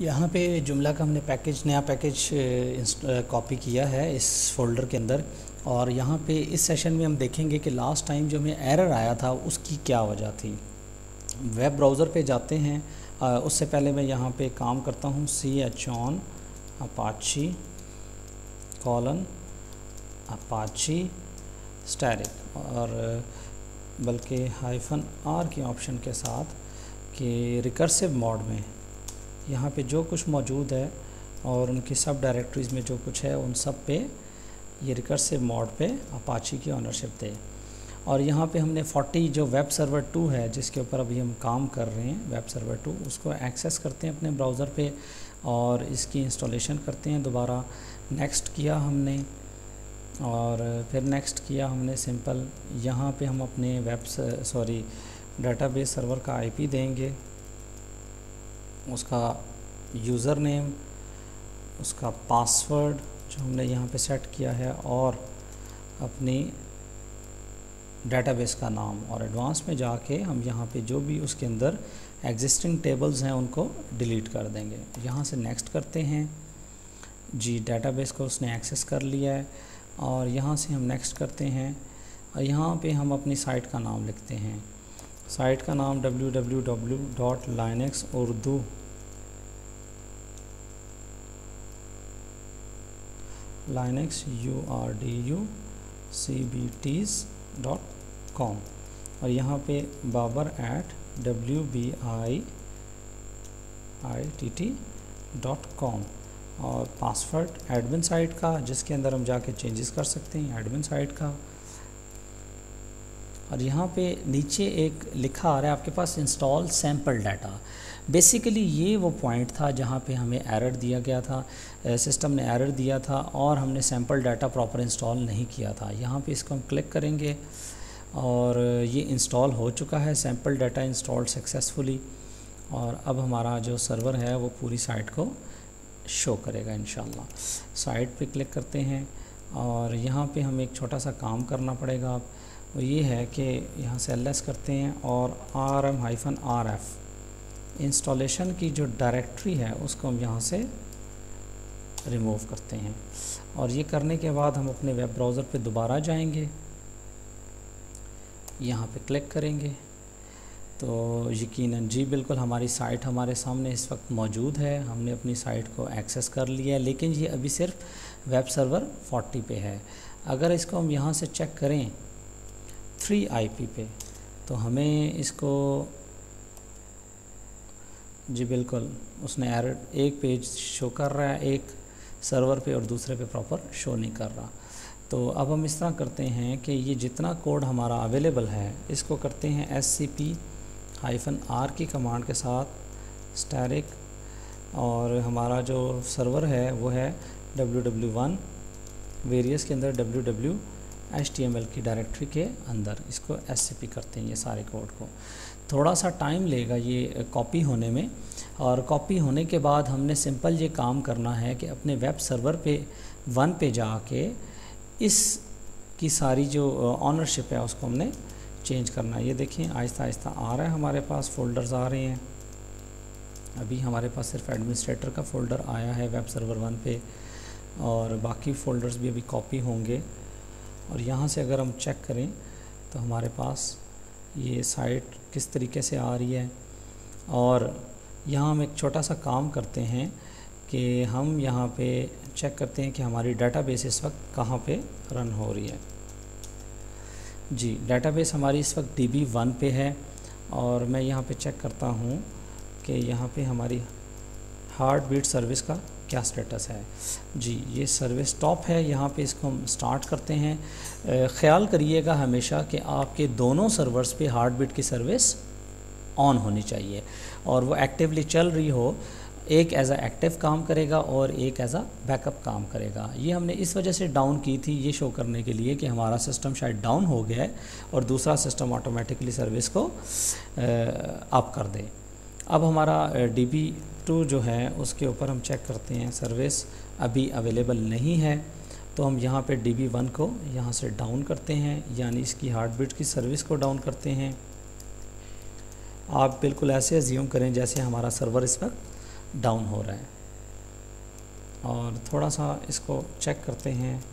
यहाँ पे जुमला का हमने नया पैकेज कॉपी किया है इस फोल्डर के अंदर। और यहाँ पे इस सेशन में हम देखेंगे कि लास्ट टाइम जो हमें एरर आया था उसकी क्या वजह थी। वेब ब्राउज़र पे जाते हैं, उससे पहले मैं यहाँ पे काम करता हूँ chon apache apache static और बल्कि -r के ऑप्शन के साथ कि रिकर्सिव मोड में यहाँ पे जो कुछ मौजूद है और उनकी सब डायरेक्टरीज़ में जो कुछ है उन सब पे ये रिकर्सिव मोड पे अपाची की ओनरशिप दे। और यहाँ पे हमने 40 जो वेब सर्वर 2 है जिसके ऊपर अभी हम काम कर रहे हैं, वेब सर्वर 2, उसको एक्सेस करते हैं अपने ब्राउज़र पे और इसकी इंस्टॉलेशन करते हैं। दोबारा नेक्स्ट किया हमने और फिर नेक्स्ट किया हमने सिंपल। यहाँ पे हम अपने डाटाबेस सर्वर का IP देंगे, उसका यूज़र नेम, उसका पासवर्ड जो हमने यहाँ पे सेट किया है और अपनी डेटाबेस का नाम। और एडवांस में जाके हम यहाँ पे जो भी उसके अंदर एग्जिस्टिंग टेबल्स हैं उनको डिलीट कर देंगे। यहाँ से नेक्स्ट करते हैं जी, डेटाबेस को उसने एक्सेस कर लिया है। और यहाँ से हम नेक्स्ट करते हैं और यहाँ पे हम अपनी साइट का नाम लिखते हैं। साइट का नाम linuxurducbts.com और यहाँ पे babar@wbitt.com और पासवर्ड एडमिन साइट का जिसके अंदर हम जाके चेंजेस कर सकते हैं, एडमिन साइट का। और यहाँ पे नीचे एक लिखा आ रहा है आपके पास इंस्टॉल सैम्पल डाटा। बेसिकली ये वो पॉइंट था जहाँ पे हमें एरर दिया गया था, सिस्टम ने एरर दिया था और हमने सैम्पल डाटा प्रॉपर इंस्टॉल नहीं किया था। यहाँ पे इसको हम क्लिक करेंगे और ये इंस्टॉल हो चुका है, सैम्पल डाटा इंस्टॉल्ड सक्सेसफुली। और अब हमारा जो सर्वर है वो पूरी साइट को शो करेगा इंशाल्लाह। साइट पे क्लिक करते हैं और यहाँ पे हमें एक छोटा सा काम करना पड़ेगा। वो ये है कि यहाँ से ls करते हैं और rm-rf इंस्टॉलेशन की जो डायरेक्टरी है उसको हम यहाँ से रिमूव करते हैं। और ये करने के बाद हम अपने वेब ब्राउज़र पे दोबारा जाएंगे, यहाँ पे क्लिक करेंगे तो यकीनन जी बिल्कुल हमारी साइट हमारे सामने इस वक्त मौजूद है। हमने अपनी साइट को एक्सेस कर लिया है, लेकिन ये अभी सिर्फ वेब सर्वर 40 पे है। अगर इसको हम यहाँ से चेक करें 3 IP पे तो हमें इसको जी बिल्कुल उसने एरर, एक पेज शो कर रहा है एक सर्वर पे और दूसरे पे प्रॉपर शो नहीं कर रहा। तो अब हम इस तरह करते हैं कि ये जितना कोड हमारा अवेलेबल है इसको करते हैं scp-r की कमांड के साथ स्टैटिक और हमारा जो सर्वर है वो है www1 वेरियस के अंदर www.html की डायरेक्टरी के अंदर। इसको scp करते हैं ये सारे कोड को। थोड़ा सा टाइम लेगा ये कॉपी होने में और कॉपी होने के बाद हमने सिंपल ये काम करना है कि अपने वेब सर्वर पे 1 पे जाके इस की सारी जो ऑनरशिप है उसको हमने चेंज करना है। ये देखिए आहिस्ता आहिस्ता आ रहा है, हमारे पास फ़ोल्डर्स आ रहे हैं। अभी हमारे पास सिर्फ एडमिनिस्ट्रेटर का फ़ोल्डर आया है वेब सर्वर 1 पे और बाकी फ़ोल्डर्स भी अभी कॉपी होंगे। और यहाँ से अगर हम चेक करें तो हमारे पास ये साइट किस तरीके से आ रही है। और यहाँ हम एक छोटा सा काम करते हैं कि हम यहाँ पे चेक करते हैं कि हमारी डाटाबेस इस वक्त कहाँ पे रन हो रही है। जी डाटाबेस हमारी इस वक्त DB1 पे है और मैं यहाँ पे चेक करता हूँ कि यहाँ पे हमारी हार्ट बीट सर्विस का क्या स्टेटस है। जी ये सर्विस टॉप है, यहाँ पे इसको हम स्टार्ट करते हैं। ख़्याल करिएगा हमेशा कि आपके दोनों सर्वर्स पे हार्ट बीट की सर्विस ऑन होनी चाहिए और वो एक्टिवली चल रही हो। एक एज अ एक्टिव काम करेगा और एक एज अ बैकअप काम करेगा। ये हमने इस वजह से डाउन की थी, ये शो करने के लिए कि हमारा सिस्टम शायद डाउन हो गया है और दूसरा सिस्टम ऑटोमेटिकली सर्विस को अप कर दे। अब हमारा DB2 जो है उसके ऊपर हम चेक करते हैं, सर्विस अभी अवेलेबल नहीं है तो हम यहाँ पे DB1 को यहाँ से डाउन करते हैं, यानी इसकी हार्ट बीट की सर्विस को डाउन करते हैं। आप बिल्कुल ऐसे अज्यूम करें जैसे हमारा सर्वर इस वक्त डाउन हो रहा है। और थोड़ा सा इसको चेक करते हैं,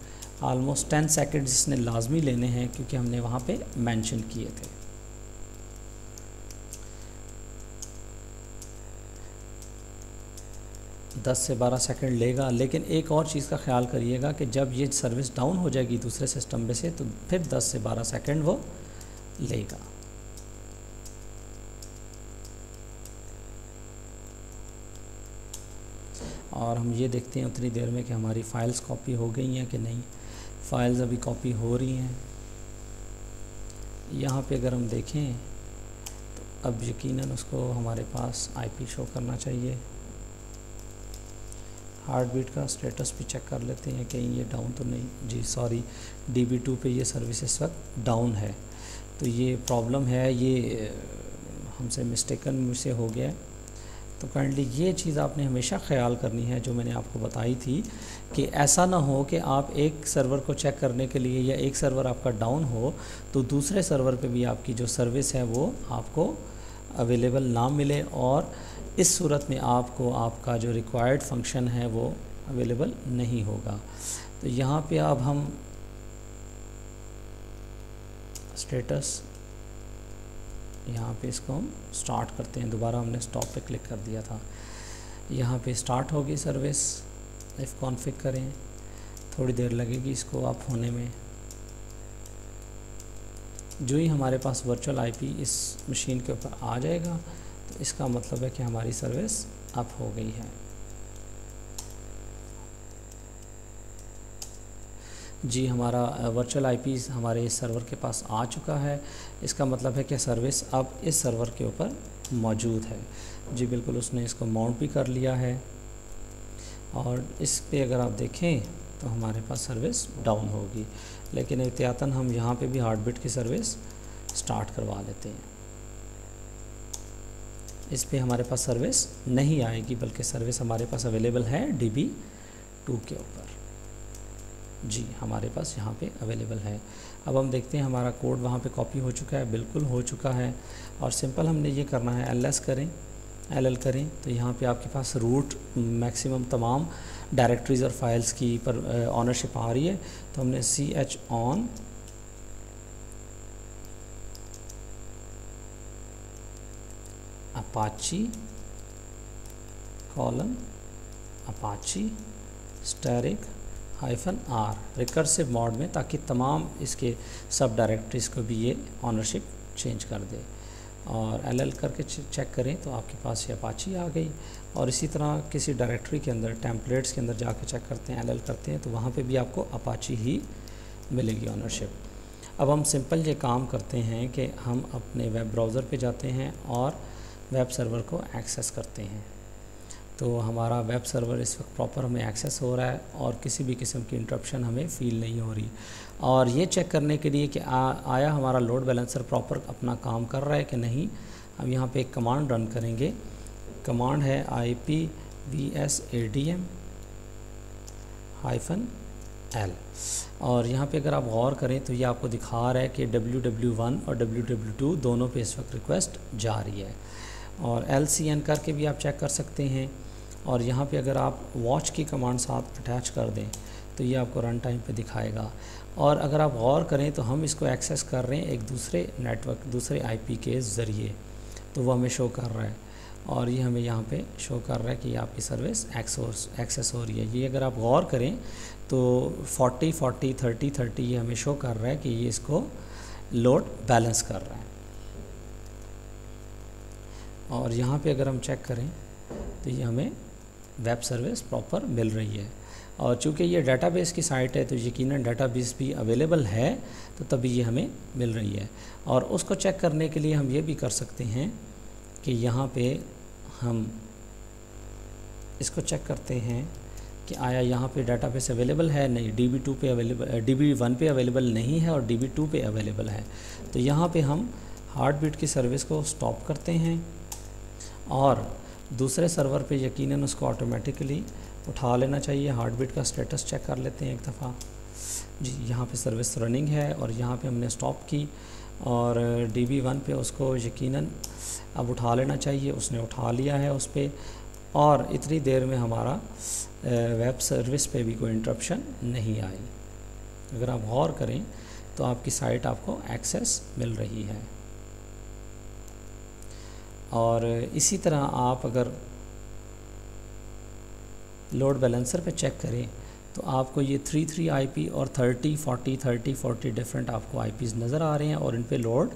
ऑलमोस्ट 10 सेकेंड इसने लाजमी लेने हैं क्योंकि हमने वहाँ पे मेंशन किए थे। दस से 12 सेकंड लेगा, लेकिन एक और चीज़ का ख्याल करिएगा कि जब ये सर्विस डाउन हो जाएगी दूसरे सिस्टम में से तो फिर 10 से 12 सेकंड वो लेगा। और हम ये देखते हैं उतनी देर में कि हमारी फ़ाइल्स कॉपी हो गई हैं कि नहीं। फ़ाइल्स अभी कॉपी हो रही हैं। यहाँ पे अगर हम देखें तो अब यकीनन उसको हमारे पास आईपी शो करना चाहिए। हार्ट बीट का स्टेटस भी चेक कर लेते हैं कहीं ये डाउन तो नहीं। जी सॉरी, DB2 पे ये सर्विस इस वक्त डाउन है, तो ये प्रॉब्लम है, ये हमसे मिस्टेकन मुझसे हो गया है। तो काइंडली ये चीज़ आपने हमेशा ख्याल करनी है जो मैंने आपको बताई थी कि ऐसा ना हो कि आप एक सर्वर को चेक करने के लिए या एक सर्वर आपका डाउन हो तो दूसरे सर्वर पे भी आपकी जो सर्विस है वो आपको अवेलेबल ना मिले, और इस सूरत में आपको आपका जो रिक्वायर्ड फंक्शन है वो अवेलेबल नहीं होगा। तो यहाँ पे अब हम स्टेटस, यहाँ पे इसको हम स्टार्ट करते हैं। दोबारा हमने स्टॉप पे क्लिक कर दिया था, यहाँ पे स्टार्ट होगी सर्विस। इफ़ कॉन्फ़िग करें, थोड़ी देर लगेगी इसको अप होने में। जो ही हमारे पास वर्चुअल आईपी इस मशीन के ऊपर आ जाएगा तो इसका मतलब है कि हमारी सर्विस अप हो गई है। जी, हमारा वर्चुअल आईपी हमारे इस सर्वर के पास आ चुका है। इसका मतलब है कि सर्विस अब इस सर्वर के ऊपर मौजूद है। जी बिल्कुल, उसने इसको माउंट भी कर लिया है। और इस पे अगर आप देखें तो हमारे पास सर्विस डाउन होगी, लेकिन एहतियातन हम यहाँ पे भी हार्ट बीट की सर्विस स्टार्ट करवा लेते हैं। इस पे हमारे पास सर्विस नहीं आएगी, बल्कि सर्विस हमारे पास अवेलेबल है DB2 के ऊपर। जी, हमारे पास यहाँ पे अवेलेबल है। अब हम देखते हैं हमारा कोड वहाँ पे कॉपी हो चुका है, बिल्कुल हो चुका है। और सिंपल हमने ये करना है, LS करें, LL करें, तो यहाँ पे आपके पास रूट मैक्सिमम तमाम डायरेक्टरीज़ और फाइल्स की पर ऑनरशिप आ रही है। तो हमने CHON Apache Apache asterisk -R recursive mode में, ताकि तमाम इसके सब डायरेक्टरीज़ को भी ये ऑनरशिप चेंज कर दे। और LL करके चेक करें तो आपके पास ये अपाची आ गई। और इसी तरह किसी डायरेक्टरी के अंदर टेम्पलेट्स के अंदर जाके चेक करते हैं, LL करते हैं तो वहाँ पे भी आपको अपाची ही मिलेगी ऑनरशिप। अब हम सिंपल ये काम करते हैं कि हम अपने वेब ब्राउज़र पे जाते हैं और वेब सर्वर को एक्सेस करते हैं। तो हमारा वेब सर्वर इस वक्त प्रॉपर हमें एक्सेस हो रहा है और किसी भी किस्म की इंटरप्शन हमें फ़ील नहीं हो रही। और ये चेक करने के लिए कि आया हमारा लोड बैलेंसर प्रॉपर अपना काम कर रहा है कि नहीं, हम यहाँ पे एक कमांड रन करेंगे। कमांड है IPVSADM-L। और यहाँ पे अगर आप गौर करें तो ये आपको दिखा रहा है कि www1 और www2 दोनों पे इस वक्त रिक्वेस्ट जा रही है। और LCN करके भी आप चेक कर सकते हैं। और यहाँ पे अगर आप वॉच की कमांड साथ अटैच कर दें तो ये आपको रन टाइम पे दिखाएगा। और अगर आप गौर करें तो हम इसको एक्सेस कर रहे हैं एक दूसरे नेटवर्क, दूसरे IP के ज़रिए, तो वो हमें शो कर रहा है। और ये हमें यहाँ पे शो कर रहा है कि आपकी सर्विस एक्सेस हो रही है। ये अगर आप गौर करें तो 40 40 30 30 ये हमें शो कर रहा है कि ये इसको लोड बैलेंस कर रहा है। और यहाँ पे अगर हम चेक करें तो ये हमें वेब सर्विस प्रॉपर मिल रही है। और चूँकि ये डेटाबेस की साइट है तो यकीनन डेटाबेस भी अवेलेबल है, तो तभी ये हमें मिल रही है। और उसको चेक करने के लिए हम ये भी कर सकते हैं कि यहाँ पे हम इसको चेक करते हैं कि आया यहाँ पे डेटाबेस अवेलेबल है, नहीं DB2 पे अवेलेबल, DB1 पे अवेलेबल नहीं है और DB2 पे अवेलेबल है। तो यहाँ पे हम हार्ट बीट की सर्विस को स्टॉप करते हैं और दूसरे सर्वर पे यकीनन उसको ऑटोमेटिकली उठा लेना चाहिए। हार्ट बीट का स्टेटस चेक कर लेते हैं एक दफ़ा। जी, यहाँ पे सर्विस रनिंग है और यहाँ पे हमने स्टॉप की और DB1 पे उसको यकीनन अब उठा लेना चाहिए। उसने उठा लिया है उस पर। और इतनी देर में हमारा वेब सर्विस पे भी कोई इंटरप्शन नहीं आई। अगर आप गौर करें तो आपकी साइट आपको एक्सेस मिल रही है। और इसी तरह आप अगर लोड बैलेंसर पे चेक करें तो आपको ये 33 IP और 30-40 डिफरेंट आपको IPs नज़र आ रहे हैं और इन पे लोड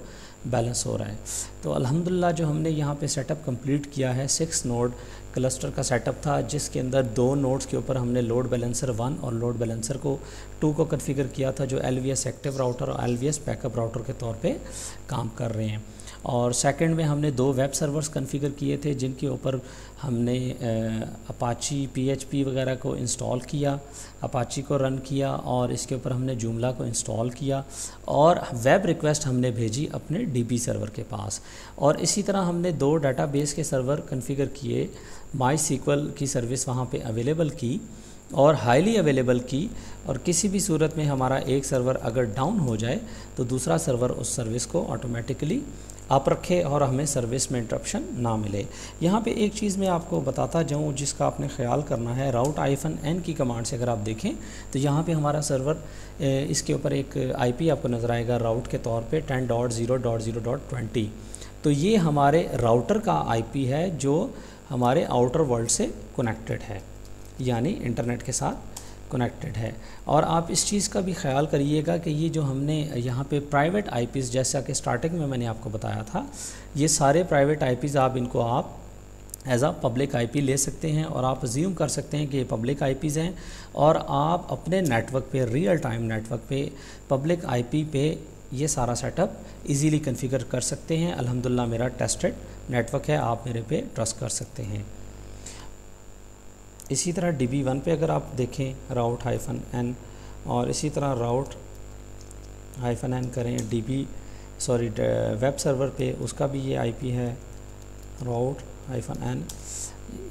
बैलेंस हो रहा है। तो अल्हम्दुलिल्लाह जो हमने यहाँ पे सेटअप कंप्लीट किया है 6 नोड क्लस्टर का सेटअप था, जिसके अंदर 2 नोड्स के ऊपर हमने लोड बैलेंसर 1 और लोड बैलेंसर 2 को कॉन्फ़िगर किया था, जो LVS एक्टिव राउटर और LVS बैकअप राउटर के तौर पे काम कर रहे हैं। और सेकंड में हमने 2 वेब सर्वर्स कॉन्फ़िगर किए थे, जिनके ऊपर हमने अपाची PHP वगैरह को इंस्टॉल किया, अपाची को रन किया और इसके ऊपर हमने जूमला को इंस्टॉल किया और वेब रिक्वेस्ट हमने भेजी अपने DB सर्वर के पास। और इसी तरह हमने 2 डाटाबेस के सर्वर कॉन्फ़िगर किए, MySQL की सर्विस वहाँ पे अवेलेबल की और हाईली अवेलेबल की, और किसी भी सूरत में हमारा एक सर्वर अगर डाउन हो जाए तो दूसरा सर्वर उस सर्विस को ऑटोमेटिकली अप रखे और हमें सर्विस में इंटरप्शन ना मिले। यहाँ पे एक चीज़ मैं आपको बताता जाऊँ जिसका आपने ख्याल करना है, route-n की कमांड से अगर आप देखें तो यहाँ पे हमारा सर्वर इसके ऊपर एक IP आपको नज़र आएगा राउट के तौर पे 10.0.0.20। तो ये हमारे राउटर का IP है जो हमारे आउटर वर्ल्ड से कनेक्टेड है, यानी इंटरनेट के साथ कनेक्टेड है। और आप इस चीज़ का भी ख्याल करिएगा कि ये जो हमने यहाँ पे प्राइवेट IPs, जैसा कि स्टार्टिंग में मैंने आपको बताया था, ये सारे प्राइवेट IPs आप इनको आप एज आ पब्लिक IP ले सकते हैं और आप अज्यूम कर सकते हैं कि ये पब्लिक IPs हैं और आप अपने नेटवर्क पे, रियल टाइम नेटवर्क पे, पब्लिक IP पे ये सारा सेटअप इजीली कॉन्फ़िगर कर सकते हैं। अल्हम्दुलिल्लाह मेरा टेस्टेड नेटवर्क है, आप मेरे पे ट्रस्ट कर सकते हैं। इसी तरह DB1 पे अगर आप देखें route-n और इसी तरह route-n करें वेब सर्वर पे, उसका भी ये IP है route-n,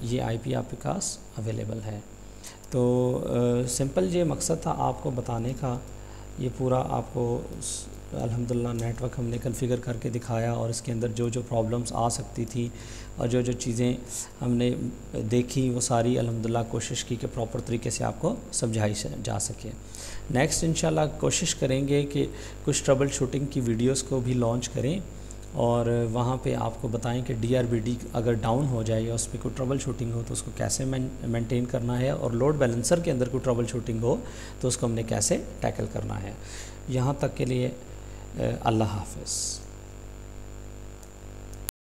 ये IP आपके पास अवेलेबल है। तो सिंपल ये मकसद था आपको बताने का। ये पूरा आपको अल्हम्दुलिल्लाह नेटवर्क हमने कॉन्फ़िगर करके दिखाया और इसके अंदर जो जो प्रॉब्लम्स आ सकती थी और जो जो चीज़ें हमने देखी वो सारी अल्हम्दुलिल्लाह कोशिश की कि प्रॉपर तरीके से आपको समझाई जा सके। नेक्स्ट इंशाल्लाह कोशिश करेंगे कि कुछ ट्रबल शूटिंग की वीडियोस को भी लॉन्च करें और वहाँ पे आपको बताएं कि DRBD अगर डाउन हो जाए या उस पर कोई ट्रबल शूटिंग हो तो उसको कैसे मेंटेन करना है, और लोड बैलेंसर के अंदर कोई ट्रबल शूटिंग हो तो उसको हमने कैसे टैकल करना है। यहाँ तक के लिए अल्लाह हाफ़िज़।